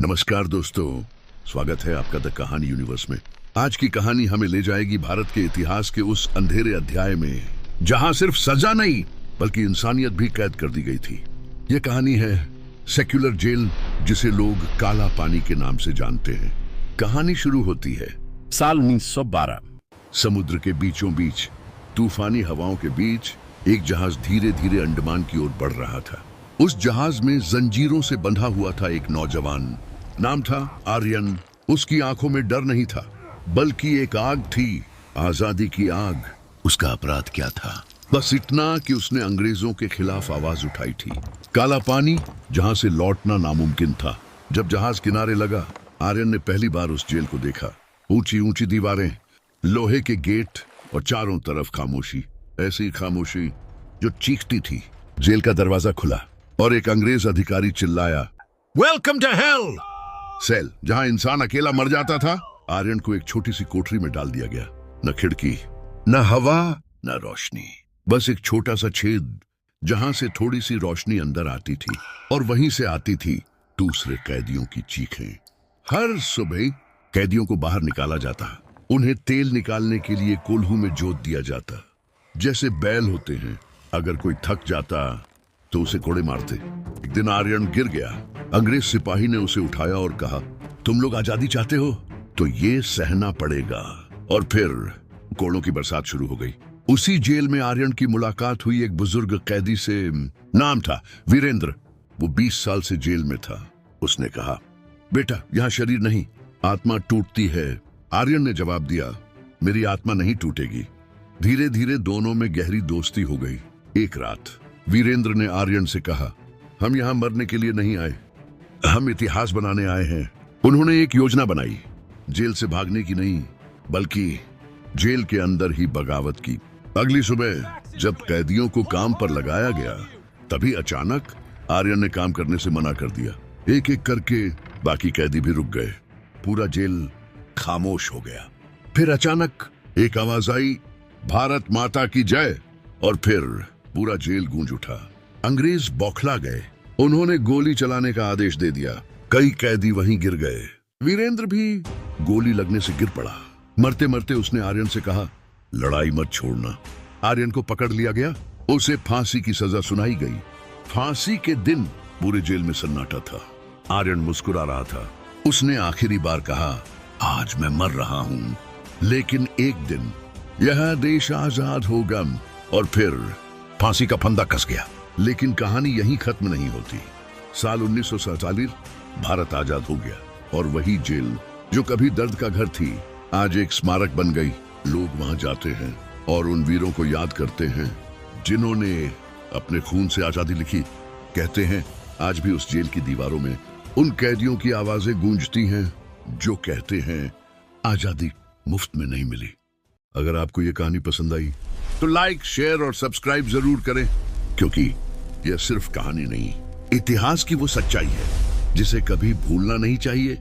नमस्कार दोस्तों, स्वागत है आपका द कहानी यूनिवर्स में। आज की कहानी हमें ले जाएगी भारत के इतिहास के उस अंधेरे अध्याय में जहां सिर्फ सजा नहीं बल्कि इंसानियत भी कैद कर दी गई थी। यह कहानी है सेक्युलर जेल, जिसे लोग काला पानी के नाम से जानते हैं। कहानी शुरू होती है साल 1912। समुद्र के बीचों बीच तूफानी हवाओं के बीच एक जहाज धीरे धीरे अंडमान की ओर बढ़ रहा था। उस जहाज में जंजीरों से बंधा हुआ था एक नौजवान। नाम था आर्यन। उसकी आंखों में डर नहीं था बल्कि एक आग थी, आजादी की आग। उसका अपराध क्या था? बस इतना कि उसने अंग्रेजों के खिलाफ आवाज उठाई थी। काला पानी जहां से लौटना नामुमकिन था। जब जहाज किनारे लगा, आर्यन ने पहली बार उस जेल को देखा। ऊंची ऊंची दीवारें, लोहे के गेट और चारों तरफ खामोशी, ऐसी खामोशी जो चीखती थी। जेल का दरवाजा खुला और एक अंग्रेज अधिकारी चिल्लाया, वेलकम टू हेल। सेल जहां इंसान अकेला मर जाता था, आर्यन को एक छोटी सी कोठरी में डाल दिया गया। न खिड़की, न हवा, न रोशनी, बस एक छोटा सा छेद जहां से थोड़ी सी रोशनी अंदर आती थी और वहीं से आती थी दूसरे कैदियों की चीखें। हर सुबह कैदियों को बाहर निकाला जाता। उन्हें तेल निकालने के लिए कोल्हू में जोत दिया जाता। जैसे बैल होते हैं, अगर कोई थक जाता तो उसे कोड़े मारते। एक दिन आर्यन गिर गया। अंग्रेज सिपाही ने उसे उठाया और कहा, तुम लोग आजादी चाहते हो तो ये सहना पड़ेगा। और फिर कोड़ों की बरसात शुरू हो गई। उसी जेल में आर्यन की मुलाकात हुई एक बुजुर्ग कैदी से। नाम था वीरेंद्र। वो 20 साल से जेल में था। उसने कहा, बेटा यहाँ शरीर नहीं, आत्मा टूटती है। आर्यन ने जवाब दिया, मेरी आत्मा नहीं टूटेगी। धीरे धीरे दोनों में गहरी दोस्ती हो गई। एक रात वीरेंद्र ने आर्यन से कहा, हम यहाँ मरने के लिए नहीं आए, हम इतिहास बनाने आए हैं। उन्होंने एक योजना बनाई, जेल से भागने की नहीं बल्कि जेल के अंदर ही बगावत की। अगली सुबह जब कैदियों को काम पर लगाया गया, तभी अचानक आर्यन ने काम करने से मना कर दिया। एक एक करके बाकी कैदी भी रुक गए। पूरा जेल खामोश हो गया। फिर अचानक एक आवाज आई, भारत माता की जय। और फिर पूरा जेल गूंज उठा। अंग्रेज बौखला गए। उन्होंने गोली चलाने का आदेश दे दिया। कई कैदी वहीं गिर गए। वीरेंद्र भी गोली लगने से गिर पड़ा। मरते मरते उसने आर्यन से कहा, लड़ाई मत छोड़ना। आर्यन को पकड़ लिया गया। उसे फांसी की सजा सुनाई गई। फांसी के दिन पूरे जेल में सन्नाटा था। आर्यन मुस्कुरा रहा था। उसने आखिरी बार कहा, आज मैं मर रहा हूं, लेकिन एक दिन यह देश आजाद होगा। और फिर फांसी का फंदा कस गया। लेकिन कहानी यहीं खत्म नहीं होती। साल 1947 भारत आजाद हो गया और वही जेल जो कभी दर्द का घर थी, आज एक स्मारक बन गई। लोग वहां जाते हैं और उन वीरों को याद करते हैं जिन्होंने अपने खून से आजादी लिखी। कहते हैं आज भी उस जेल की दीवारों में उन कैदियों की आवाजें गूंजती हैं जो कहते हैं आजादी मुफ्त में नहीं मिली। अगर आपको ये कहानी पसंद आई तो लाइक, शेयर और सब्सक्राइब जरूर करें, क्योंकि यह सिर्फ कहानी नहीं, इतिहास की वो सच्चाई है जिसे कभी भूलना नहीं चाहिए।